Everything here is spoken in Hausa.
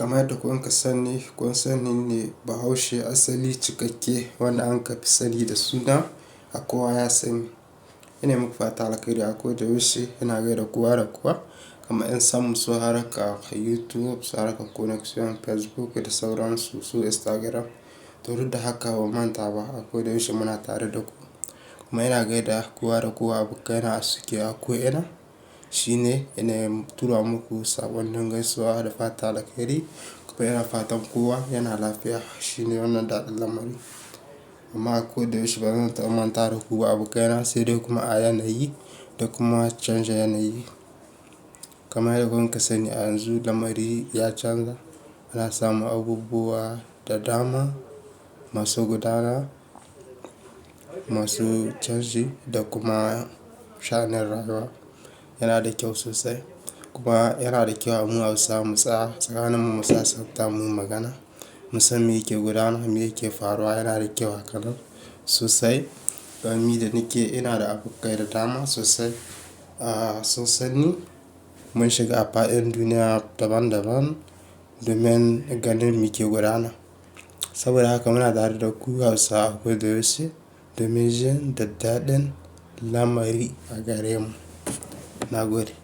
Kamar yadda kun sani ne Bahaushe asali cikakke wanda anka fi sani da suna a kowa ya sani. Ina muku fatan alkhairi a koda yaushe, ina gaida kowa da kowa. Kamar 'yan samu su harka YouTube, su harkar connection Facebook da sauransu su Instagram. To duk da haka ban manta ba a koda yaushe muna tare da ku. Kuma ina gaida kowa da kowa abokaina a suke a ko ina. Shine ina tura muku saƙonnin gaisuwa da fatan alkhairi. Kuma ina fatan kowa yana lafiya. Shine wannan daɗin lamari. Amma a koda yaushe bazan taɓa manta da ku ba abokaina sai dai kuma a yanayi da kuma canza yanayi. Kamar yadda kun sani a yanzu lamari ya canza. Ana samun abubuwa da dama masu gudana, masu canji da kuma sha'anin rayuwa. Yana da kyau sosai. Kuma yana da kyau mu Hausawa mu tsaya tsakaninmu mu sasanta muyi magana. Mu san me yake gudana, me yake faruwa. Yana da kyau hakanan sosai. Dan ni da nake ina da abokai da dama sosai. Sun sanni mun shiga a faɗin duniya daban daban domin ganin me ke gudana. Saboda haka muna tare da ku Hausawa a koda yaushe domin jin daddaɗin lamari a gare mu. Na gode.